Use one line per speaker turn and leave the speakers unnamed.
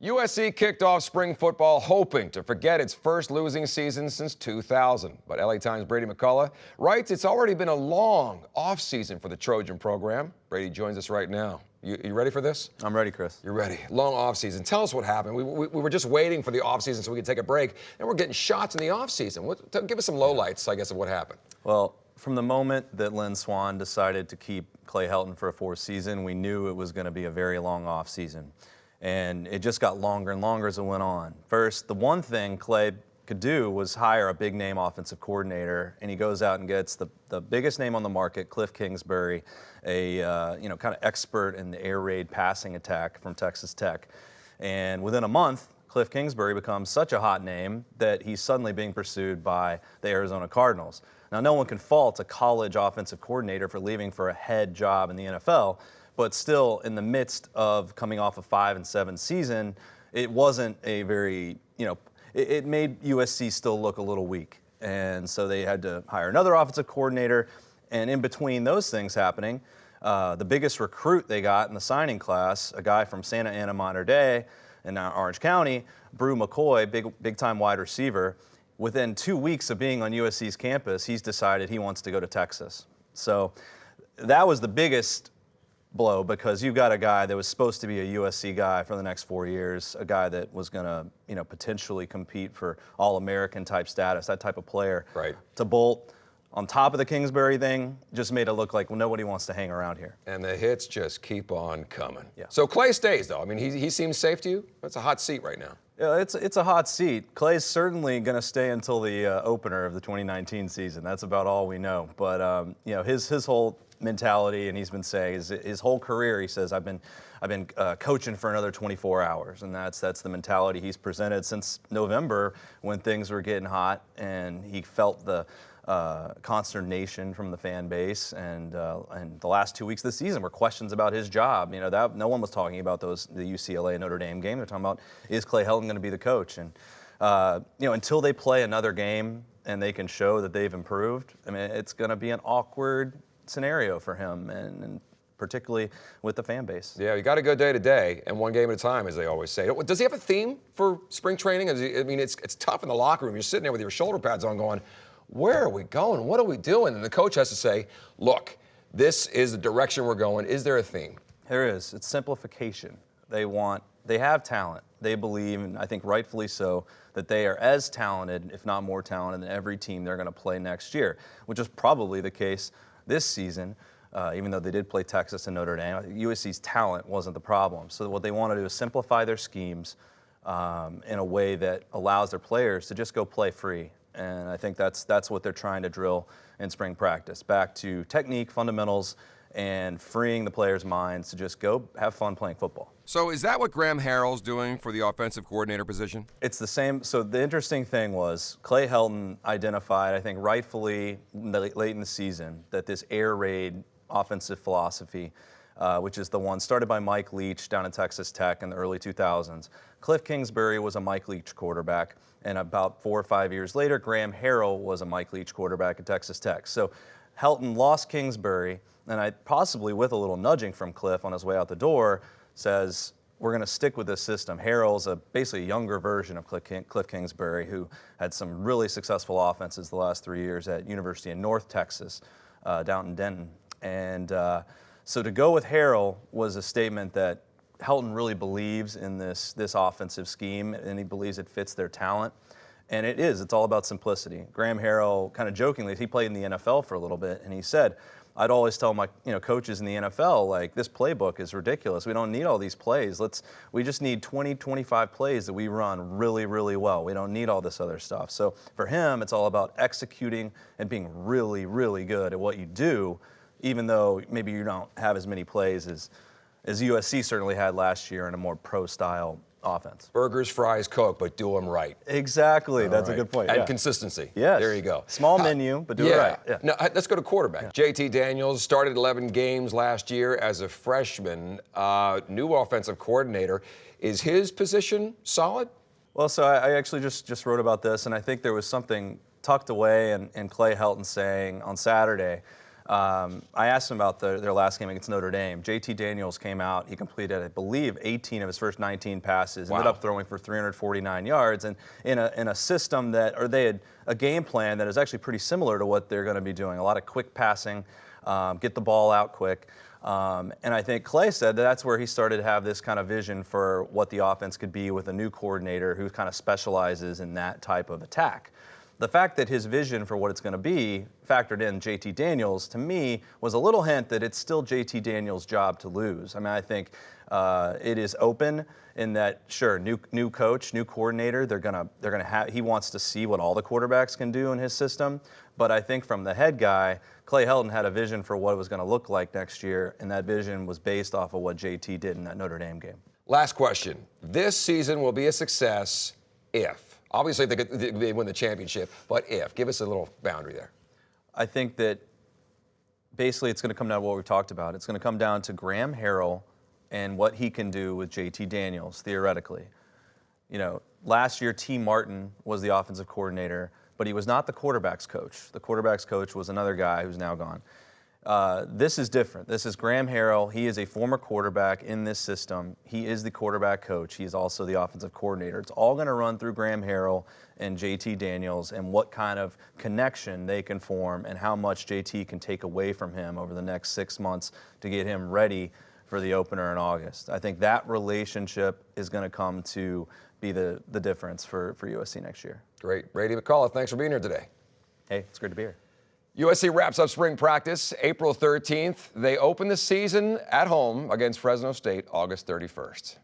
USC kicked off spring football hoping to forget its first losing season since 2000. But LA Times' Brady McCullough writes it's already been a long offseason for the Trojan program. Brady joins us right now. You ready for this?
I'm ready, Chris.
You're ready. Long offseason. Tell us what happened. We were just waiting for the offseason so we could take a break, and we're getting shots in the offseason. Give us some lowlights, I guess, of what happened.
Well, from the moment that Lynn Swann decided to keep Clay Helton for a fourth season, we knew it was going to be a very long offseason. And it just got longer and longer as it went on. First, the one thing Clay could do was hire a big-name offensive coordinator, and he goes out and gets the biggest name on the market, Cliff Kingsbury, a kind of expert in the air raid passing attack from Texas Tech. And within a month, Cliff Kingsbury becomes such a hot name that he's suddenly being pursued by the Arizona Cardinals. Now, no one can fault a college offensive coordinator for leaving for a head job in the NFL, but still, in the midst of coming off a 5-7 season, it wasn't a very, it made USC still look a little weak. And so they had to hire another offensive coordinator. And in between those things happening, the biggest recruit they got in the signing class, a guy from Santa Ana Mater Dei in Orange County, Brew McCoy, big-time wide receiver, within 2 weeks of being on USC's campus, he's decided he wants to go to Texas. So that was the biggest blow, because you've got a guy that was supposed to be a USC guy for the next 4 years, a guy that was going to, potentially compete for All-American type status, that type of player.
Right.
To bolt on top of the Kingsbury thing just made it look like nobody wants to hang around here.
And the hits just keep on coming.
Yeah.
So Clay stays, though. I mean, he seems safe to you? That's a hot seat right now.
Yeah, it's a hot seat. Clay's certainly going to stay until the opener of the 2019 season. That's about all we know. But his whole mentality, and he's been saying his whole career, he says, I've been coaching for another 24 hours, and that's the mentality he's presented since November, when things were getting hot, and he felt the consternation from the fan base, and the last 2 weeks of the season were questions about his job. That no one was talking about the UCLA Notre Dame game. They're talking about, is Clay Helton going to be the coach? And until they play another game and they can show that they've improved, I mean, it's going to be an awkward scenario for him, and particularly with the fan base.
Yeah, you got to go day to day and one game at a time, as they always say. Does he have a theme for spring training? It's tough in the locker room. You're sitting there with your shoulder pads on going, where are we going? What are we doing? And the coach has to say, look, this is the direction we're going. Is there a theme?
There is. It's simplification. They have talent. They believe, and I think rightfully so, that they are as talented, if not more talented, than every team they're going to play next year, which is probably the case this season, even though they did play Texas and Notre Dame. USC's talent wasn't the problem. So what they want to do is simplify their schemes in a way that allows their players to just go play free. And I think that's what they're trying to drill in spring practice, back to technique, fundamentals, and freeing the players' minds to just go have fun playing football.
So is that what Graham Harrell's doing for the offensive coordinator position?
It's the same. So the interesting thing was Clay Helton identified, I think rightfully late in the season, that this air raid offensive philosophy, which is the one started by Mike Leach down at Texas Tech in the early 2000s. Cliff Kingsbury was a Mike Leach quarterback, and about 4 or 5 years later, Graham Harrell was a Mike Leach quarterback at Texas Tech. So Helton lost Kingsbury, and possibly with a little nudging from Cliff on his way out the door, says, we're going to stick with this system. Harrell's basically a younger version of Cliff Kingsbury, who had some really successful offenses the last 3 years at University of North Texas, down in Denton. And so to go with Harrell was a statement that Helton really believes in this offensive scheme, and he believes it fits their talent. And it is. It's all about simplicity. Graham Harrell, kind of jokingly, he played in the NFL for a little bit, and he said, I'd always tell my coaches in the NFL, like, this playbook is ridiculous. We don't need all these plays. We just need 20, 25 plays that we run really, really well. We don't need all this other stuff. So for him, it's all about executing and being really, really good at what you do, even though maybe you don't have as many plays as USC certainly had last year in a more pro-style offense.
Burgers, fries, Coke, but do them right.
Exactly. That's a good point.
And
yeah.
Consistency.
Yes.
There you go.
Small menu, but do it right. Yeah.
Now, let's go to quarterback. Yeah. JT Daniels started 11 games last year as a freshman. New offensive coordinator. Is his position solid?
Well, so I actually just wrote about this, and I think there was something tucked away in Clay Helton saying on Saturday I asked him about their last game against Notre Dame. JT Daniels came out. He completed, I believe, 18 of his first 19 passes.
Wow.
Ended up throwing for 349 yards. And in a system they had a game plan that is actually pretty similar to what they're going to be doing. A lot of quick passing, get the ball out quick. And I think Clay said that's where he started to have this kind of vision for what the offense could be with a new coordinator who kind of specializes in that type of attack. The fact that his vision for what it's going to be factored in JT Daniels, to me, was a little hint that it's still JT Daniels' job to lose. I mean, I think it is open in that, sure, new coach, new coordinator, they're gonna have. He wants to see what all the quarterbacks can do in his system. But I think from the head guy, Clay Helton had a vision for what it was going to look like next year, and that vision was based off of what JT did in that Notre Dame game.
Last question. This season will be a success if. Obviously, they win the championship, but if. Give us a little boundary there.
I think that basically it's going to come down to what we talked about. It's going to come down to Graham Harrell and what he can do with JT Daniels, theoretically. You know, last year, T. Martin was the offensive coordinator, but he was not the quarterback's coach. The quarterback's coach was another guy who's now gone. This is different. This is Graham Harrell. He is a former quarterback in this system. He is the quarterback coach. He is also the offensive coordinator. It's all going to run through Graham Harrell and JT Daniels and what kind of connection they can form and how much JT can take away from him over the next 6 months to get him ready for the opener in August. I think that relationship is going to come to be the difference for USC next year.
Great. Brady McCullough, thanks for being here today.
Hey, it's great to be here.
USC wraps up spring practice April 13th. They open the season at home against Fresno State August 31st.